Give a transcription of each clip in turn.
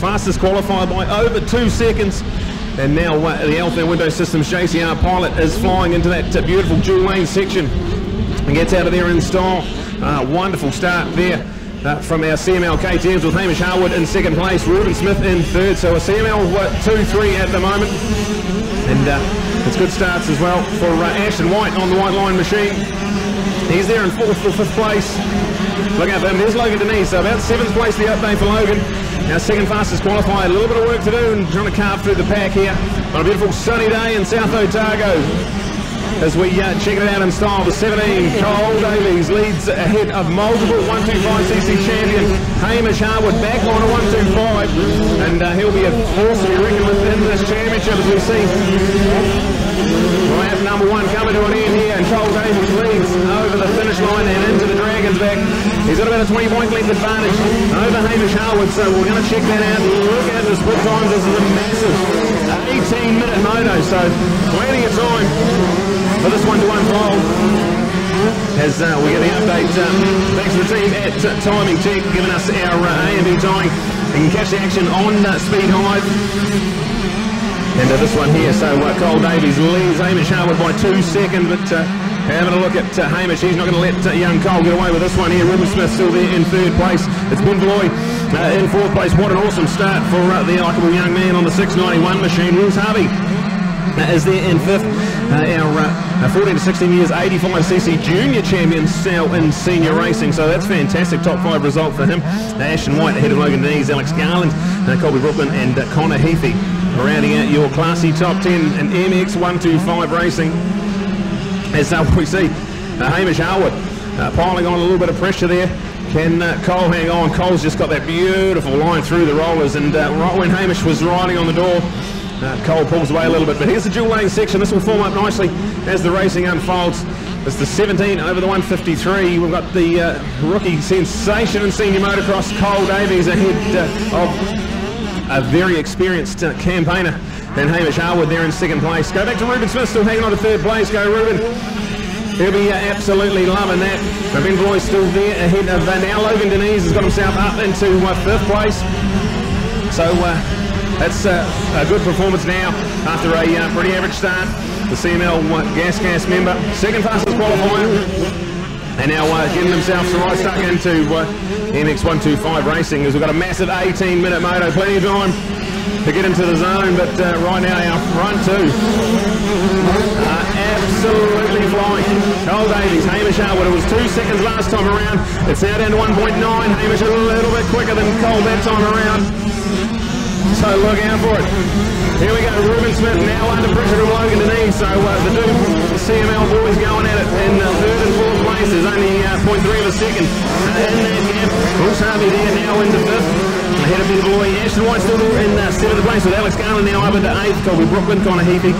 fastest qualifier by over 2 seconds. And now the Alpha Window Systems JCR pilot is flying into that beautiful dual lane section and gets out of there in style. Wonderful start there from our CML KTMs with Hamish Harwood in second place, Ruben Smith in third. So a CML 2-3 at the moment. And it's good starts as well for Ashton White on the white line machine. He's there in fourth or fifth place. Look out for him. There's Logan Denise. So about 7th place the update for Logan. Our second fastest qualifier. A little bit of work to do and trying to carve through the pack here on a beautiful sunny day in South Otago. As we check it out in style, the 17, Cole Davies leads ahead of multiple 125cc champion Hamish Harwood back on a 125, and he'll be a force to be reckoned with in this championship as we see. We'll have number 1 coming to an end here, and Cole Davies leads over the finish line and into the Dragon's back. He's got about a 20-point length advantage over Hamish Harwood, so we're going to check that out. Look at the split times. This is a massive 18-minute moto, so plenty of time for this one to unfold as we get the update. Thanks to the team at Timing Tech giving us our A&B timing. You can catch the action on Speed Hive. And this one here, so Cole Davies leads Hamish Harwood by 2 seconds, but having a look at Hamish, he's not going to let young Cole get away with this one here. Ruben Smith still there in third place. It's Ben Valoy in fourth place. What an awesome start for the likeable young man on the 691 machine. Rules Harvey is there in fifth. Our 14 to 16 years 85cc junior champions now in senior racing, so that's fantastic. Top 5 result for him. Ashton White ahead of Logan Denise, Alex Garland, Colby Brooklyn and Connor Heafy rounding out your classy top 10 in MX125 racing. As we see Hamish Harwood piling on a little bit of pressure there. Can Cole hang on? Cole's just got that beautiful line through the rollers, and right when Hamish was riding on the door, Cole pulls away a little bit. But here's the dual lane section. This will form up nicely as the racing unfolds. It's the 17 over the 153. We've got the rookie sensation in senior motocross, Cole Davies, ahead of a very experienced campaigner and Hamish Harwood there in second place. Go back to Ruben Smith, still hanging on to third place. Go Ruben. He'll be absolutely loving that. Ben Bloy's still there ahead of now Logan Denise has got himself up into 5th place. So that's a good performance now after a pretty average start. The CML Gas member, second fastest qualifier. And now getting themselves right stuck into MX125 racing, as we've got a massive 18-minute moto, plenty of time to get into the zone, but right now our front two are absolutely flying. Cole Davies, Hamish Harwood, it was 2 seconds last time around, it's now down to 1.9, Hamish a little bit quicker than Cole that time around, so look out for it. Here we go, Ruben Smith now under pressure from Logan Denise, so the CML boys going at it in 3rd and 4th places, only 0.3 of a second in that gap. Bruce Harvey there now into 5th, ahead of Ben Valoy. Ashton White still there in 7th place with Alex Garland now up into 8th, Colby Brooklyn, Connor Heafy.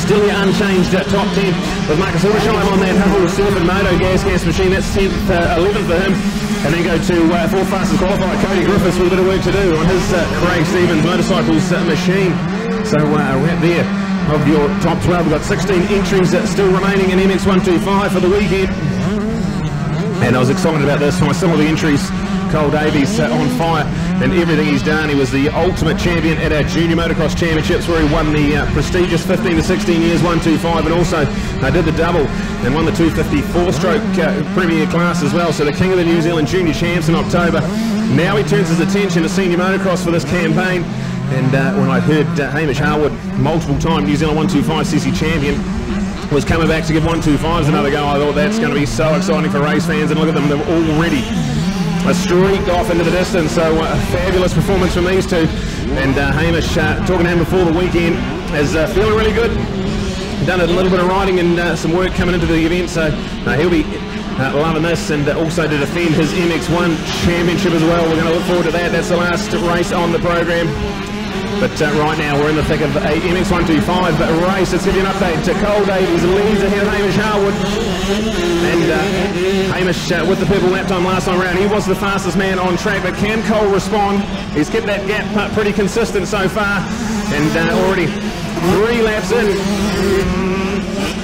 Still here unchanged top 10 with Marcus Hildersheim on that Huffle Surf and Moto gas machine, that's 10th, 11th for him. And then go to 4th fastest qualifier, Cody Griffiths, with a bit of work to do on his Craig Stevens Motorcycles machine. So right there of your top 12. We've got 16 entries still remaining in MX125 for the weekend. And I was excited about this. Some of the entries, Cole Davies on fire and everything he's done. He was the ultimate champion at our Junior Motocross Championships, where he won the prestigious 15 to 16 years 125, and also did the double and won the 254-stroke Premier class as well. So the king of the New Zealand Junior Champs in October. Now he turns his attention to senior motocross for this campaign. And when I heard Hamish Harwood, multiple-time New Zealand 125cc champion, was coming back to give 125s another go, I thought that's going to be so exciting for race fans. And look at them, they're already streaked off into the distance. So a fabulous performance from these two. And Hamish, talking to him before the weekend, is feeling really good. Done a little bit of riding and some work coming into the event, so he'll be loving this, and also to defend his MX1 championship as well. We're going to look forward to that. That's the last race on the program. But right now we're in the thick of a MX125 race. Let's give you an update. Cole Davies leads ahead of Hamish Harwood. And Hamish with the purple lap time last time around. He was the fastest man on track, but can Cole respond? He's kept that gap pretty consistent so far. And already 3 laps in.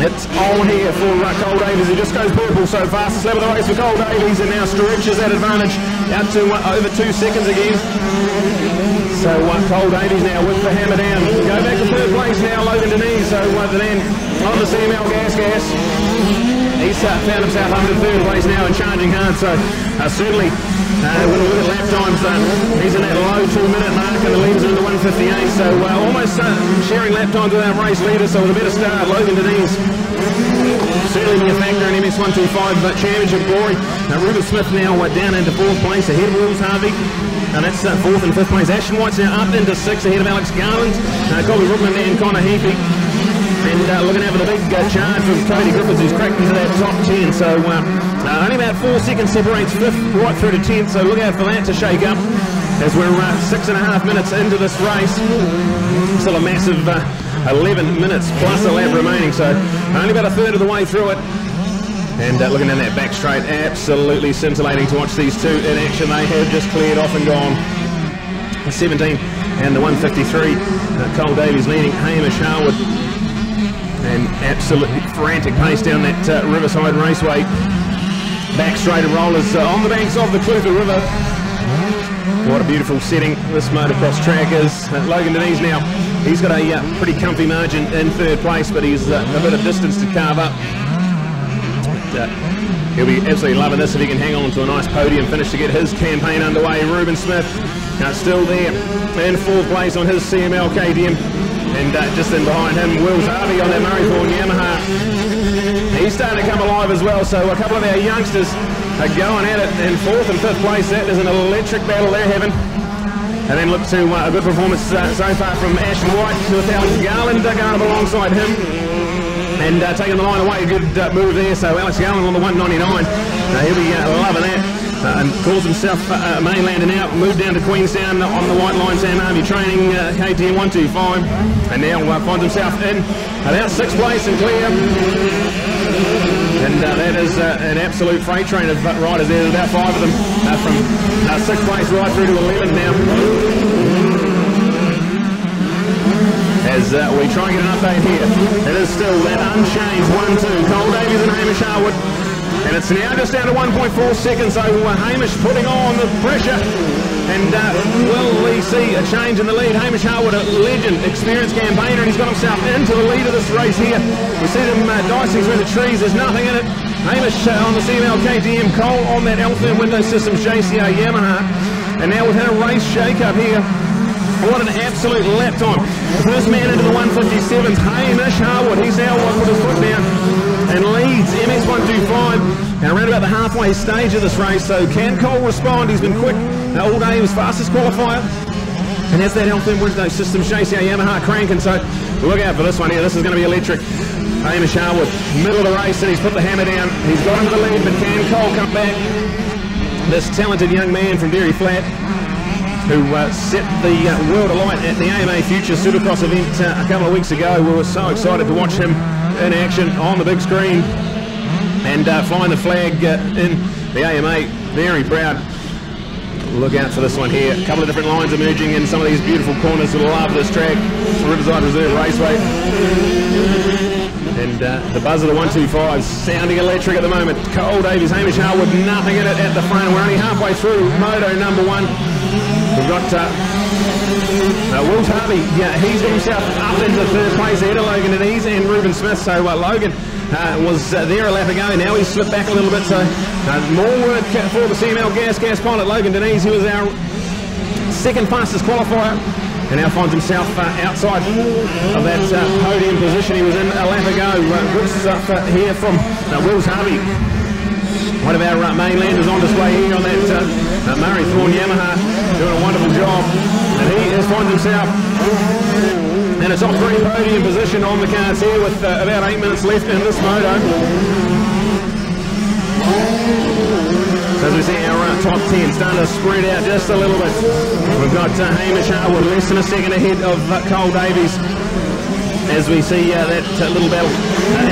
It's on here for Cole Davies. He just goes purple so fastest lap of the race for Cole Davies, and now stretches that advantage out to over 2 seconds again. So Cole Davies now with the hammer down. Go back to third place now, Logan Denise. So then on the CML gas. He's found himself under third place now and charging hard. So certainly when we look at lap times, he's in that low 2-minute mark and the leaders are in the 1:58. So almost sharing lap times with our race leader. So with a better start, Logan Denise certainly be a factor in MX125 championship glory. Ruben Smith now down into fourth place ahead of Wills Harvey. And that's fourth and fifth place. Ashton White's now up into sixth ahead of Alex Garland, Colby Rookman and Connor Heapy. And looking out for the big charge from Cody Griffiths, who's cracked into that top 10. So only about 4 seconds separates fifth right through to 10th. So look out for that to shake up as we're 6.5 minutes into this race. Still a massive 11 minutes plus a lap remaining. So only about a third of the way through it. And looking down that back straight, absolutely scintillating to watch these two in action. They have just cleared off and gone. The 17 and the 1:53. Cole Davies leading Hamish Harwood. And absolutely frantic pace down that Riverside Raceway. Back straight of rollers on the banks of the Clutha River. What a beautiful setting this motocross track is. Logan Denise now, he's got a pretty comfy margin in third place, but he's a bit of distance to carve up. He'll be absolutely loving this if he can hang on to a nice podium finish to get his campaign underway. Ruben Smith still there in fourth place on his CML KTM, and just in behind him Wills Harvey on that Murraythorn Yamaha. He's starting to come alive as well, so a couple of our youngsters are going at it in fourth and fifth place. That is an electric battle they're having. And then look to a good performance so far from Ashton White with Alex Garland going up alongside him. And taking the line away, a good move there. So Alex Garland on the 199. He'll be loving that. And calls himself mainlander now. Moved down to Queenstown on the White Line Sam Army training KTM 125. And now finds himself in about sixth place and clear. And that is an absolute freight train of riders there. There's about 5 of them from sixth place right through to 11th now. As we try and get an update here, it is still that unchanged 1-2. Cole Davies and Hamish Harwood. And it's now just down to 1.4 seconds, so Hamish putting on the pressure. And will we see a change in the lead? Hamish Harwood, a legend, experienced campaigner, and he's got himself into the lead of this race here. We see them dicing through the trees, there's nothing in it. Hamish on the CML KTM, Cole on that Alpha Window Systems JCR Yamaha. And now we've had a race shake-up here. What an absolute lap time. The first man into the 157's Hamish Harwood. He's now put his foot down and leads MX125 and around about the halfway stage of this race. So can Cole respond? He's been quick all day. He was fastest qualifier. And that's that Alpha Window Systems JCR Yamaha cranking. So look out for this one here. This is going to be electric. Hamish Harwood, middle of the race, and he's put the hammer down. He's got into the lead, but can Cole come back? This talented young man from Dairy Flat, who set the world alight at the AMA Future Supercross event a couple of weeks ago. We were so excited to watch him in action on the big screen and flying the flag in the AMA. Very proud. Look out for this one here. A couple of different lines emerging in some of these beautiful corners. We'll love this track. Riverside Reserve Raceway. And the buzz of the 125 sounding electric at the moment. Cole Davies, Hamish Harwood, nothing in it at the front. We're only halfway through Moto number 1. We've got Wills Harvey. Yeah, he's got himself up into third place ahead of Logan Denise and Ruben Smith. So Logan was there a lap ago. Now he's slipped back a little bit. So more work for the CML gas pilot Logan Denise. He was our second fastest qualifier and now finds himself outside of that podium position he was in a lap ago. Good stuff here from Wills Harvey. One of our mainlanders on display here on that Murraythorn Yamaha, doing a wonderful job. And he has found himself in a top 3 podium position on the cards here with about 8 minutes left in this moto. So as we see our top 10 starting to spread out just a little bit. We've got Hamish Harwood less than a second ahead of Cole Davies. As we see that little battle,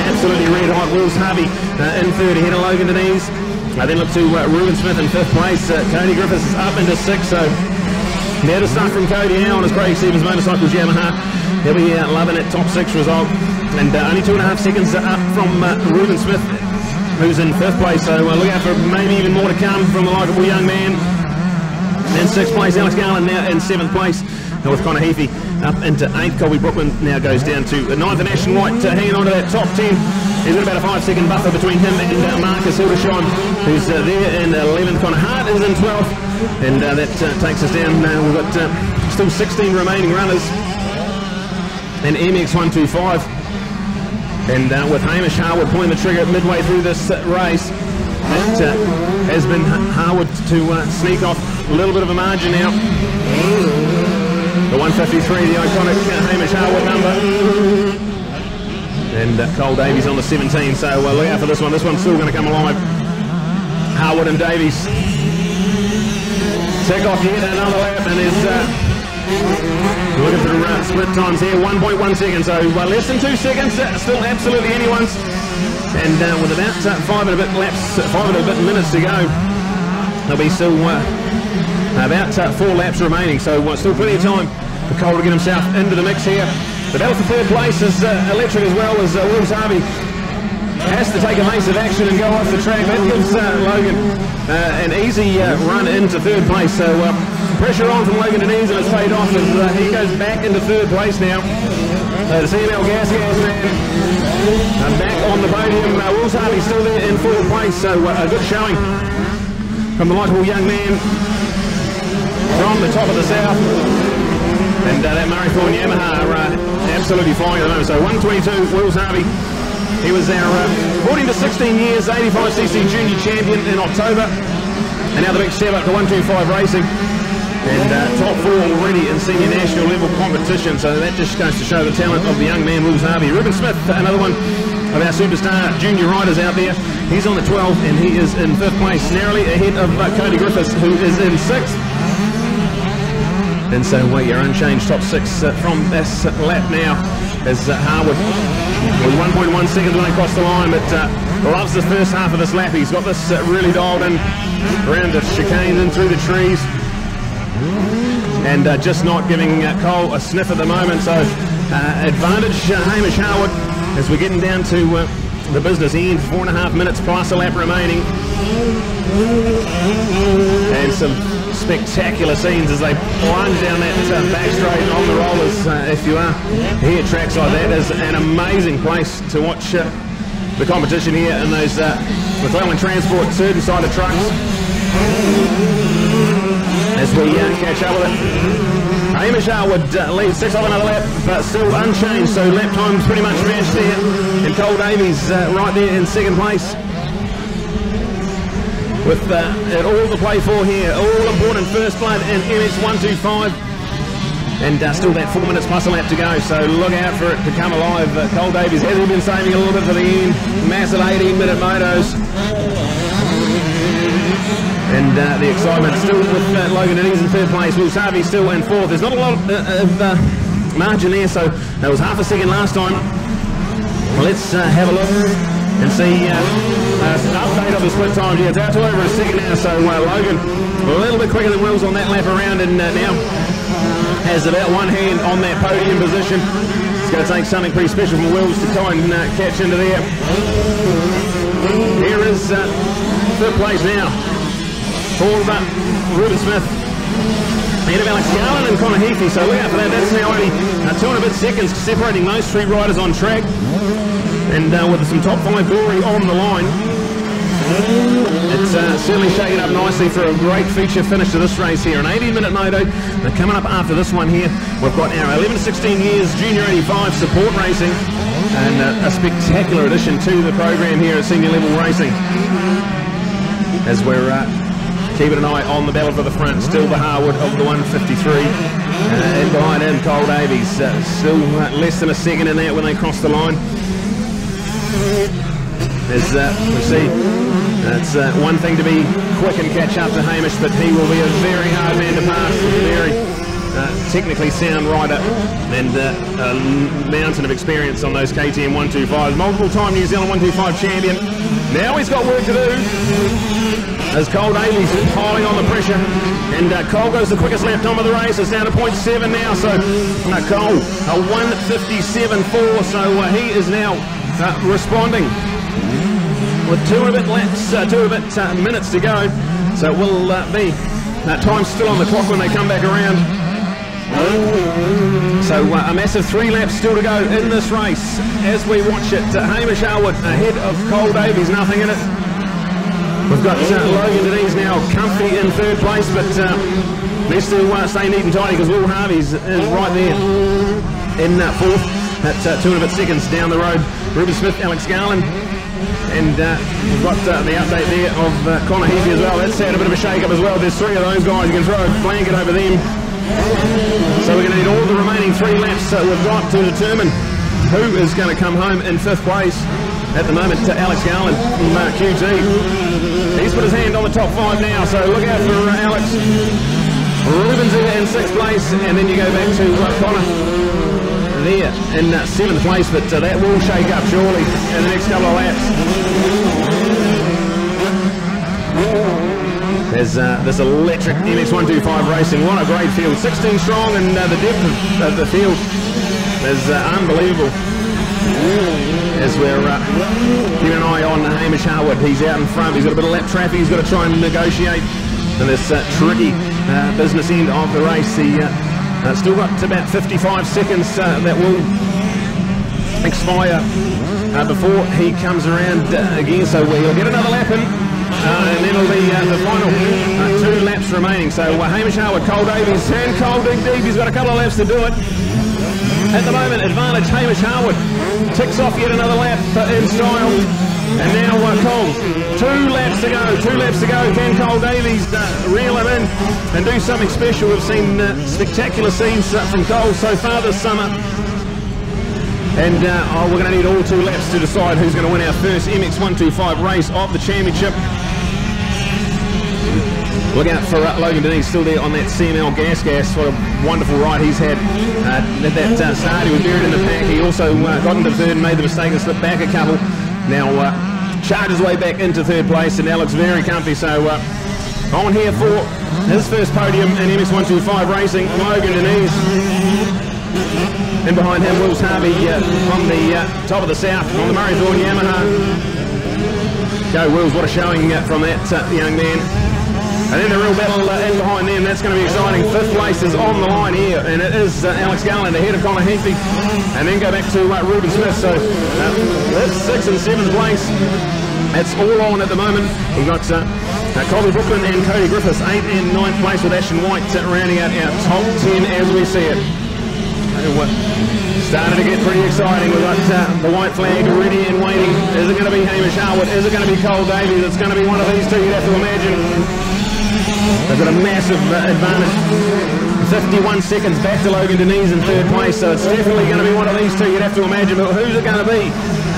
absolutely red hot. Wills Harvey in third ahead of Logan Denise. Then look to Ruben Smith in fifth place. Cody Griffiths is up into sixth. So now to start from Cody now on his Craig Stevens Motorcycles Yamaha. He'll be loving that top 6 result. And only 2.5 seconds up from Ruben Smith, who's in fifth place. So look out for maybe even more to come from the likeable young man. In 6th place, Alex Garland now in 7th place. And with Connor Heafy up into 8th. Colby Brooklyn now goes down to 9th. And Ashton White hanging on to that top 10. He's got about a 5-second buffer between him and Marcus Hildesheim, who's there in 11th. Connor Hart is in 12th. And that takes us down. We've got still 16 remaining runners. And MX125. And with Hamish Harwood pulling the trigger midway through this race, it has been Harwood to sneak off a little bit of a margin now. The 153, the iconic Hamish Harwood number. And Cole Davies on the 17, so look out for this one. This one's still going to come alive. Harwood and Davies take off yet another lap, and there's looking for the split times here, 1.1 seconds, so less than 2 seconds, still absolutely anyone's. And with about 5 and a bit minutes to go, there'll be still about 4 laps remaining, so still plenty of time for Cole to get himself into the mix here. The battle for 3rd place is electric as well, as Wills Harvey has to take a massive action and go off the track. That gives Logan an easy run into 3rd place, so pressure on from Logan Denise, and it's paid off as he goes back into 3rd place now. The CML Gas man back on the podium. Wills Harvey still there in 4th place, so a good showing from the Lighthall young man from the top of the south. And that Murray Thorn Yamaha absolutely flying at the moment. So 122, Wills Harvey. He was our 14 to 16 years 85cc junior champion in October. And now the big step up to 125 racing. And top 4 already in senior national level competition. So that just goes to show the talent of the young man, Wills Harvey. Ruben Smith, another one of our superstar junior riders out there. He's on the 12 and he is in 5th place, narrowly ahead of Cody Griffiths, who is in 6th. And so your unchanged top 6 from this lap now as Harwood with 1.1 seconds when he crossed the line, but loves the first half of this lap. He's got this really dialed in around the chicanes and through the trees, and just not giving Cole a sniff at the moment. So advantage Hamish Harwood as we're getting down to the business end, 4.5 minutes plus a lap remaining, and some spectacular scenes as they plunge down that back straight on the rollers. If you are here at tracks like that, is an amazing place to watch the competition here in those McClellan Transport certain side of trucks as we catch up with it. Hamish Harwood leads 6 of another lap, but still unchanged, so lap time's pretty much matched there, and Cole Davies right there in 2nd place. With it all to play for here, all important first blood in MX125, and still that 4 minutes plus a lap to go, so look out for it to come alive. Cole Davies has been saving a little bit for the end, massive 18-minute motos, and the excitement still with Logan Denise in 3rd place, Wills Harvey still in 4th. There's not a lot of margin there, so that was half a second last time. Well, let's have a look and see an update of the split times. Yeah, it's out to over a second now, so Logan a little bit quicker than Wills on that lap around, and now has about one hand on that podium position. It's going to take something pretty special from Wills to try and catch into there. Here is 3rd place now for Ruben Smith. Ahead of Alex Garland and Connor Heafy, so look out for that. That's now only 2 and a bit seconds separating those 3 riders on track. And with some top 5 glory on the line, it's certainly shaking up nicely for a great feature finish to this race here. An 18-minute moto. Now coming up after this one here, we've got our 11 to 16 years Junior 85 support racing, and a spectacular addition to the program here at Senior Level Racing. As we're keeping an eye on the battle for the front, still the Harwood of the 153, and behind him Cole Davies, still less than a second in that when they cross the line. As we see, it's one thing to be quick and catch up to Hamish, but he will be a very hard man to pass. Very technically sound rider, and a mountain of experience on those KTM 125s. Multiple-time New Zealand 125 champion. Now he's got work to do as Cole Davies piling on the pressure, and Cole goes the quickest lap time of the race. It's down to 0.7 now, so Cole a 1:57.4, so he is now responding with 2 and a bit laps, 2 and a bit minutes to go. So it will be Time's still on the clock when they come back around. So a massive 3 laps still to go in this race. As we watch it, Hamish Harwood ahead of Cole Davies, nothing in it. We've got Logan Denise now comfy in 3rd place, but needs to stay neat and tidy because Will Harvey's is right there in 4th at 2 and a bit seconds down the road. Ruben Smith, Alex Garland, and we've got the update there of Connor Heafy as well. That's had a bit of a shake-up as well. There's 3 of those guys. You can throw a blanket over them. So we're going to need all the remaining 3 laps we've got to determine who is going to come home in 5th place. At the moment, Alex Garland from QT. He's put his hand on the top 5 now, so look out for Alex. Ruben's in 6th place, and then you go back to Connor there in 7th place, but that will shake up surely in the next couple of laps. There's this electric MX125 racing. What a great field. 16 strong, and the depth of the field is unbelievable. As we're keeping an eye on Hamish Harwood. He's out in front. He's got a bit of lap traffic. He's got to try and negotiate in this tricky business end of the race. He still got about 55 seconds that will expire before he comes around again. So we'll get another lap in. And then it'll be the final 2 laps remaining. So Hamish Harwood, Cole Davies, and Cole Dig Deep. He's got a couple of laps to do it. At the moment, advantage Hamish Harwood ticks off yet another lap in style. And now Cole, 2 laps to go, 2 laps to go. Can Cole Davies reel him in and do something special? We've seen spectacular scenes from Cole so far this summer. And we're going to need all 2 laps to decide who's going to win our first MX125 race of the championship. Look out for Logan Denise, still there on that CML gas. What a wonderful ride he's had at that start. He was buried in the pack. He also got into 3rd and made the mistake and slipped back a couple. Now charges his way back into 3rd place and now looks very comfy. So on here for his first podium in MX125 racing, Logan Denise. And behind him, Will Harvey from the top of the south on the Murray Thorn Yamaha. Go Wills, what a showing from that young man. And then the real battle in behind them, that's going to be exciting. 5th place is on the line here, and it is Alex Garland ahead of Connor Heafy. And then go back to Ruben Smith. So that's 6th and 7th place. It's all on at the moment. We've got Colby Brooklyn and Cody Griffiths, 8th and 9th place with Ashton White rounding out our top 10 as we see it. Started to get pretty exciting. We've got the white flag ready and waiting. Is it going to be Hamish Harwood? Is it going to be Cole Davies? It's going to be one of these 2, you'd have to imagine. They've got a massive advantage. 51 seconds back to Logan Denise in 3rd place, so it's definitely going to be one of these 2, you'd have to imagine. But who's it going to be?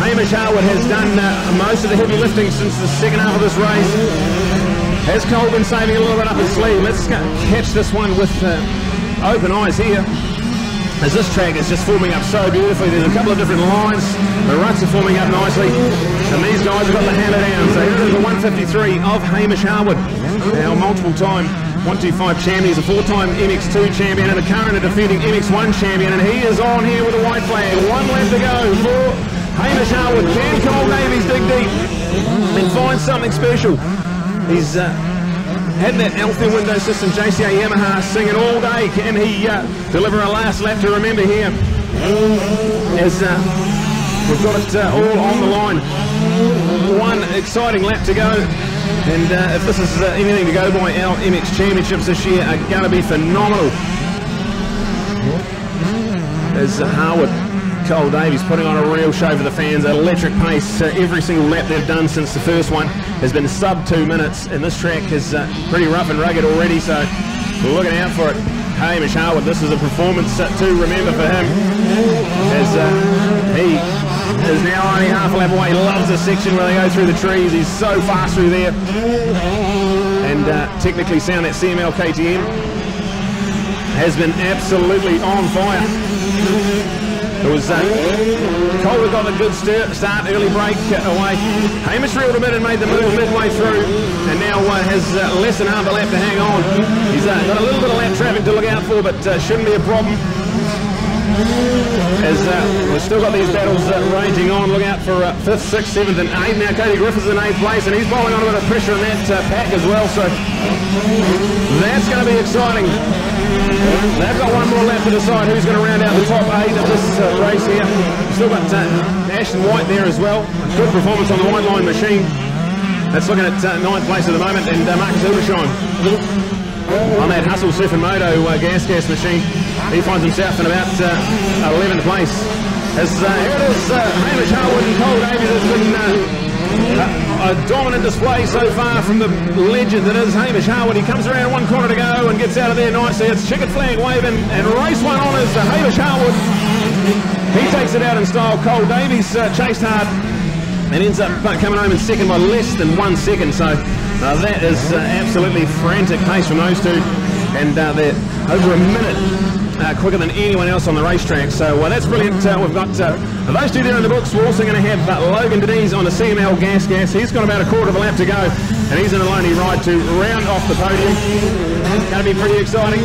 Hamish Harwood has done most of the heavy lifting since the 2nd half of this race. Has Cole been saving a little bit up his sleeve? Let's catch this one with open eyes here. As this track is just forming up so beautifully. There's a couple of different lines. The ruts are forming up nicely. And these guys have got the hammer down. So here is the 153 of Hamish Harwood. Now multiple-time 125 champion. He's a 4-time MX2 champion and a current defeating MX1 champion. And he is on here with a white flag. 1 lap to go for Hamish Harwood. Can Cole Davies dig deep and find something special? He's had that Alpha window system JCA Yamaha singing all day. Can he deliver a last lap to remember here? As we've got it all on the line. 1 exciting lap to go. And if this is anything to go by, our MX Championships this year are going to be phenomenal. As Harwood, Cole Davies putting on a real show for the fans. At electric pace. Every single lap they've done since the first one has been sub 2 minutes, and this track is pretty rough and rugged already, so we're looking out for it. Hamish Harwood, this is a performance to remember for him, as he is now only half a lap away. He loves this section where they go through the trees. He's so fast through there. And technically sound, that CML KTM has been absolutely on fire. It was Cole got a good start, early break away. Hamish reeled him in and made the move midway through, and now has less than half a lap to hang on. He's got a little bit of lap traffic to look out for, but shouldn't be a problem. As we've still got these battles raging on. Look out for 5th, 6th, 7th and 8th. Now Cody Griffiths in 8th place, and he's bowling on a bit of pressure in that pack as well, so that's going to be exciting. They've got one more lap to decide who's going to round out the top 8 of this race here. Still got Ashton White there as well. Good performance on the white line machine. That's looking at 9th place at the moment, and Marcus Hildersheim on that Hustle Surf and Moto gas machine. He finds himself in about 11th place. As here it is, Hamish Harwood and Cole Davies has been a dominant display so far from the legend that is Hamish Harwood. He comes around one corner to go and gets out of there nicely. It's checkered flag waving, and Race 1 honours Hamish Harwood. He takes it out in style. Cole Davies chased hard and ends up coming home in second by less than 1 second. So that is absolutely frantic pace from those two, and they're over a minute quicker than anyone else on the racetrack. So that's brilliant. We've got those two there in the books. We're also going to have Logan Denise on the CML gas. He's got about a quarter of a lap to go, and he's in a lonely ride to round off the podium. Going to be pretty exciting,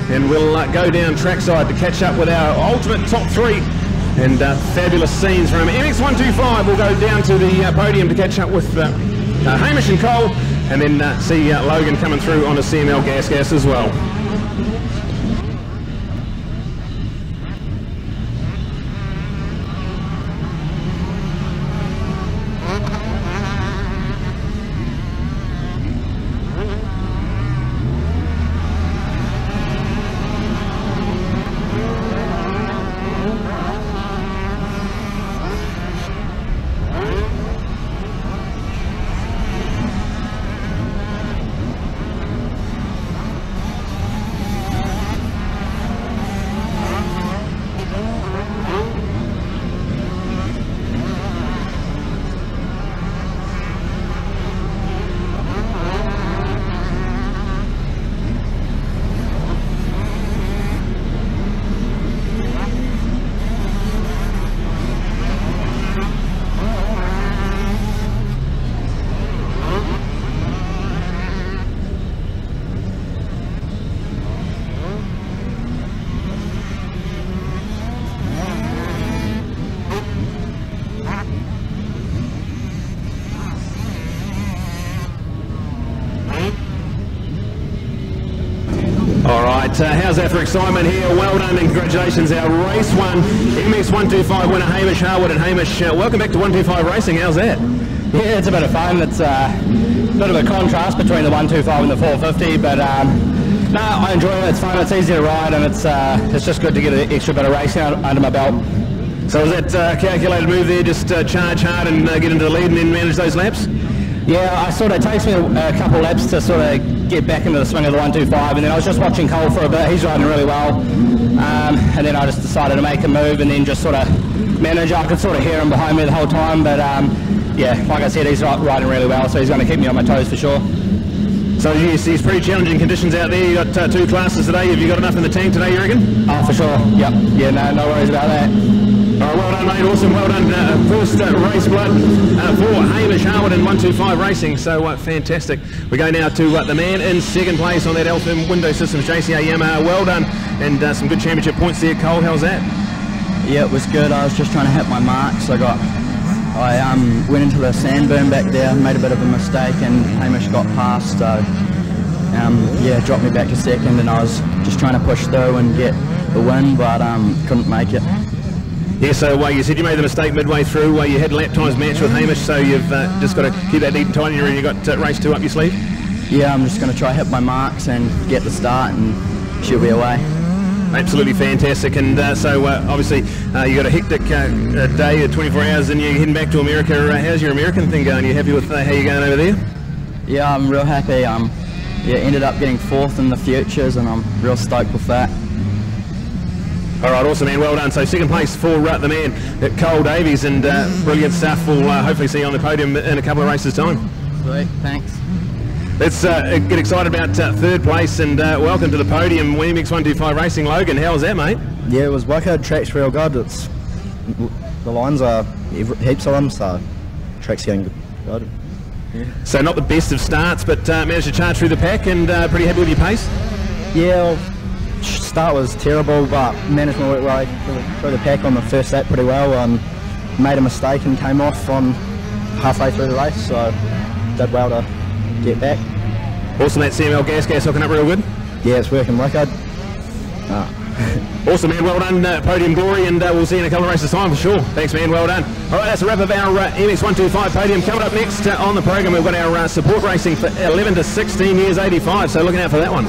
and we'll go down trackside to catch up with our ultimate top 3. And fabulous scenes from MX125. We'll go down to the podium to catch up with Hamish and Cole, and then see Logan coming through on a CML gas as well. How's that for excitement here? Well done and congratulations, our Race 1 MX125 winner Hamish Harwood. And Hamish, welcome back to 125 Racing. How's that? Yeah, it's a bit of fun. It's a bit of a contrast between the 125 and the 450, but no, I enjoy it. It's fun, it's easy to ride, and it's just good to get an extra bit of racing under my belt. So was that calculated move there, just charge hard and get into the lead and then manage those laps? Yeah, it takes me a couple of laps to sort of get back into the swing of the 125, and then I was just watching Cole for a bit. He's riding really well, and then I just decided to make a move and then just sort of manage. I could sort of hear him behind me the whole time, but yeah, like I said, he's riding really well, so he's going to keep me on my toes for sure. So yes, these pretty challenging conditions out there. You got 2 classes today. Have you got enough in the tank today, you reckon? Oh, for sure. Yep. Yeah, no worries about that. All right, well done, mate. Awesome. Well done. First race blood for Hamish Harwood in 125 Racing. So fantastic. We go now to the man in second place on that Alpha Window Systems JCA Yamaha. Well done, and some good championship points there, Cole. How's that? Yeah, it was good. I was just trying to hit my marks. I went into the sand berm back there, made a bit of a mistake, and Hamish got past, so yeah, dropped me back to second, and I was just trying to push through and get the win, but couldn't make it. Yeah, so you said you made the mistake midway through. You had lap times match with Hamish, so you've just got to keep that neat and tight, and you got race 2 up your sleeve? Yeah, I'm just going to try hit my marks and get the start, and she'll be away. Absolutely fantastic, and so obviously you got a hectic day, 24 hours, and you're heading back to America. How's your American thing going? You happy with how you're going over there? Yeah, I'm real happy. Yeah, ended up getting 4th in the futures, and I'm real stoked with that. All right, awesome, man. Well done. So second place for the man, Cole Davies, and brilliant stuff. We'll hopefully see you on the podium in a couple of races' time. Sweet, thanks. Let's get excited about third place, and welcome to the podium, MX125 Racing. Logan, how was that, mate? Yeah, it was workout. Track's real good. The lines are heaps of them, so track's going good. Yeah. So not the best of starts, but managed to charge through the pack, and pretty happy with your pace? Yeah, Start was terrible, but managed my way through the pack on the first lap pretty well. Made a mistake and came off on halfway through the race, so did well to get back. Awesome, that CML gas hooking up real good. Yeah, it's working wicked. Awesome, man. Well done, podium glory, and we'll see you in a couple of races' time for sure. Thanks, man. Well done. All right, that's a wrap of our MX125 podium. Coming up next on the program, we've got our support racing for 11 to 16 years 85, so looking out for that one.